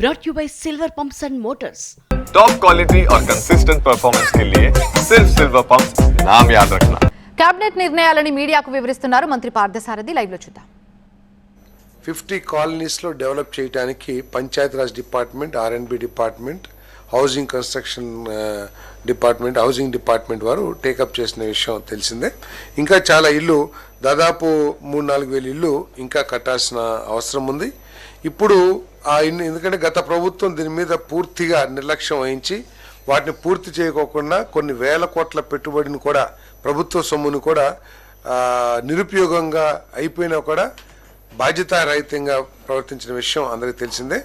brought you by Silver Pumps and Motors. Top quality और consistent performance के लिए सिर्फ सिल्वर पंप्स नाम याद रखना. कैबिनेट నిర్ణయాలని మీడియాకు వివరిస్తున్నారు మంత్రి పార్థసారథి. లైవ్ లో చూద్దాం. 50 కాలనీస్ లో డెవలప్ చేయడానికి Panchayati Raj department, R&B department, housing construction department, housing department వారు టేకప్ చేసిన విషయం తెలిసిందే. ఇంకా చాలా ఇల్లు, దాదాపు 3-4 వేల ఇల్లు ఇంకా కట్టాల్సిన అవసరం ఉంది. ఇప్పుడు ఆ ఇల్లు, ఎందుకంటే గత ప్రభుత్వం దీని మీద పూర్తిగా నిర్లక్ష్యం వహించి వాటిని పూర్తి చేయకోకుండా కొన్ని వేల కోట్ల పెట్టుబడిని కూడా, ప్రభుత్వ సొమ్మును కూడా నిరుపయోగంగా అయిపోయినా కూడా బాధ్యతారహితంగా ప్రవర్తించిన విషయం అందరికీ తెలిసిందే.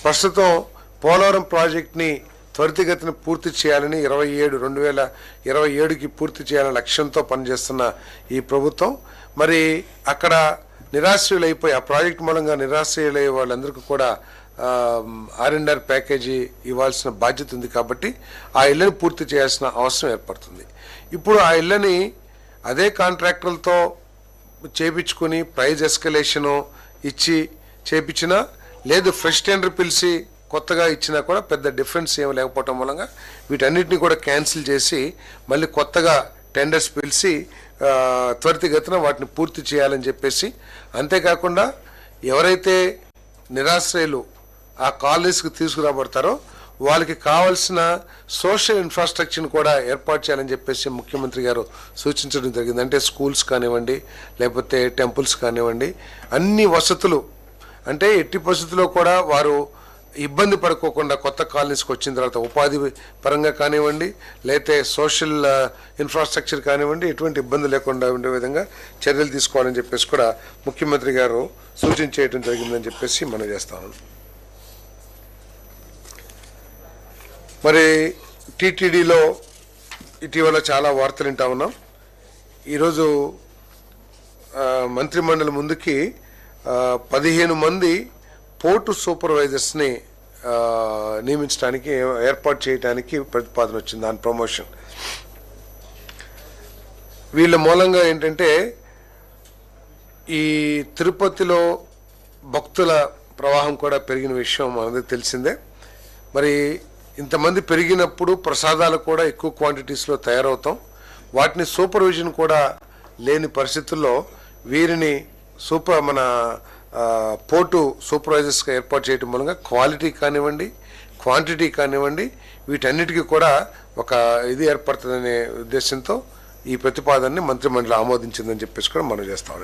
ప్రస్తుతం పోలవరం ప్రాజెక్ట్ని త్వరితగతిన పూర్తి చేయాలని 2027కి పూర్తి చేయాలనే లక్ష్యంతో పనిచేస్తున్న ఈ ప్రభుత్వం మరి అక్కడ నిరాశ్రయులైపోయి, ఆ ప్రాజెక్టు మూలంగా నిరాశ్రయులయ్యే వాళ్ళందరికీ కూడా R&R ప్యాకేజీ ఇవ్వాల్సిన బాధ్యత ఉంది. కాబట్టి ఆ ఇళ్ళని పూర్తి చేయాల్సిన అవసరం ఏర్పడుతుంది. ఇప్పుడు ఆ ఇళ్ళని అదే కాంట్రాక్టర్లతో చేపించుకుని ప్రైజ్ ఎస్కలేషను ఇచ్చి చేపించినా, లేదు ఫ్రెష్ టెండర్ పిలిచి కొత్తగా ఇచ్చినా కూడా పెద్ద డిఫరెన్స్ ఏమి లేకపోవటం మూలంగా వీటన్నిటిని కూడా క్యాన్సిల్ చేసి మళ్ళీ కొత్తగా టెండర్స్ పిలిచి త్వరితగతిన వాటిని పూర్తి చేయాలని చెప్పేసి, అంతేకాకుండా ఎవరైతే నిరాశ్రయులు ఆ కాలనీస్కి తీసుకురాబడతారో వాళ్ళకి కావాల్సిన సోషల్ ఇన్ఫ్రాస్ట్రక్చర్ని కూడా ఏర్పాటు చేయాలని చెప్పేసి ముఖ్యమంత్రి గారు సూచించడం జరిగింది. అంటే స్కూల్స్ కానివ్వండి, లేకపోతే టెంపుల్స్ కానివ్వండి, అన్ని వసతులు, అంటే ఎట్టి పరిస్థితుల్లో కూడా వారు ఇబ్బంది పడుకోకుండా కొత్త కాలనీస్కి వచ్చిన తర్వాత ఉపాధి పరంగా కానివ్వండి, లేకపోతే సోషల్ ఇన్ఫ్రాస్ట్రక్చర్ కానివ్వండి, ఎటువంటి ఇబ్బంది లేకుండా ఉండే విధంగా చర్యలు తీసుకోవాలని చెప్పేసి కూడా ముఖ్యమంత్రి గారు సూచించేయడం జరిగిందని చెప్పేసి మనం చేస్తాము. మరి టీటీడీలో ఇటీవల చాలా వార్తలు వింటా ఉన్నాం. ఈరోజు మంత్రిమండలి ముందుకి 15 మంది పోర్టు సూపర్వైజర్స్ని నియమించడానికి, ఏర్పాటు చేయడానికి ప్రతిపాదన వచ్చింది. దాని ప్రమోషన్ వీళ్ళ మూలంగా ఏంటంటే, ఈ తిరుపతిలో భక్తుల ప్రవాహం కూడా పెరిగిన విషయం మనకు తెలిసిందే. మరి ఇంతమంది పెరిగినప్పుడు ప్రసాదాలు కూడా ఎక్కువ క్వాంటిటీస్లో తయారవుతాం. వాటిని సూపర్విజన్ కూడా లేని పరిస్థితుల్లో వీరిని మన పోర్టు సూపర్వైజర్స్గా ఏర్పాటు చేయడం మూలంగా క్వాలిటీ కానివ్వండి, క్వాంటిటీ కానివ్వండి, వీటన్నిటికీ కూడా ఒక ఇది ఏర్పడుతుందనే ఉద్దేశంతో ఈ ప్రతిపాదనని మంత్రిమండలి ఆమోదించిందని చెప్పేసి కూడా మనం చేస్తాం.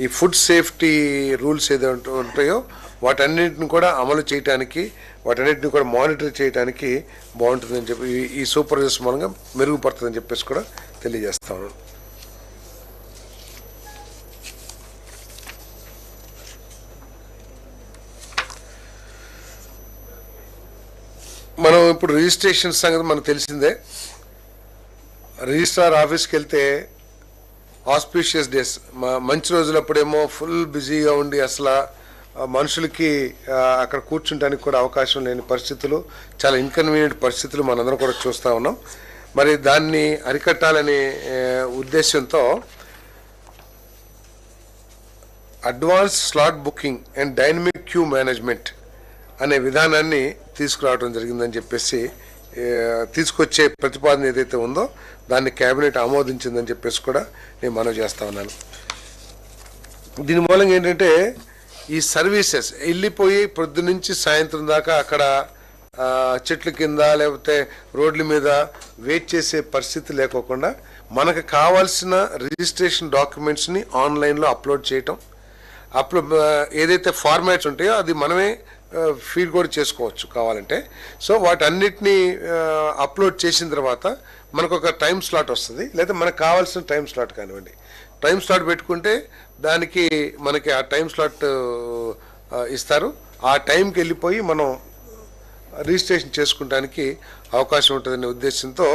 ఈ ఫుడ్ సేఫ్టీ రూల్స్ ఏదైతే ఉంటాయో వాటన్నిటిని కూడా అమలు చేయడానికి, వాటన్నిటిని కూడా మానిటర్ చేయడానికి బాగుంటుందని చెప్పి ఈ సూపర్వైజర్స్ మూలంగా మెరుగుపడుతుందని చెప్పేసి కూడా తెలియజేస్తాను. మనం ఇప్పుడు రిజిస్ట్రేషన్ సంగతి మనకు తెలిసిందే. రిజిస్ట్రార్ ఆఫీస్కి వెళ్తే ఆస్పీషియస్ డేస్, మంచి రోజులప్పుడేమో ఫుల్ బిజీగా ఉండి అసలు మనుషులకి అక్కడ కూర్చుంటానికి కూడా అవకాశం లేని పరిస్థితులు, చాలా ఇన్కన్వీనియంట్ పరిస్థితులు మనందరం కూడా చూస్తూ ఉన్నాం. మరి దాన్ని అరికట్టాలనే ఉద్దేశంతో advance slot booking and dynamic queue management అనే విధానాన్ని తీసుకురావడం జరిగిందని చెప్పేసి, తీసుకొచ్చే ప్రతిపాదన ఏదైతే ఉందో దాన్ని కేబినెట్ ఆమోదించిందని చెప్పేసి కూడా నేను మనవి చేస్తా ఉన్నాను. దీని మూలంగా ఏంటంటే, ఈ సర్వీసెస్ వెళ్ళిపోయి పొద్దు నుంచి సాయంత్రం దాకా అక్కడ చెట్ల కింద లేకపోతే రోడ్ల మీద వెయిట్ చేసే పరిస్థితి లేకోకుండా మనకు కావాల్సిన రిజిస్ట్రేషన్ డాక్యుమెంట్స్ని ఆన్లైన్లో అప్లోడ్ చేయటం, ఏదైతే ఫార్మాట్స్ ఉంటాయో అది మనమే ఫీడ్ కూడా చేసుకోవచ్చు కావాలంటే. సో వాటన్నిటినీ అప్లోడ్ చేసిన తర్వాత మనకు ఒక టైం స్లాట్ వస్తుంది, లేదా మనకు కావాల్సిన టైం స్లాట్ కానివ్వండి, టైం స్లాట్ పెట్టుకుంటే దానికి మనకి ఆ టైం స్లాట్ ఇస్తారు. ఆ టైంకి వెళ్ళిపోయి మనం రిజిస్ట్రేషన్ చేసుకోవడానికి అవకాశం ఉంటుందనే ఉద్దేశంతో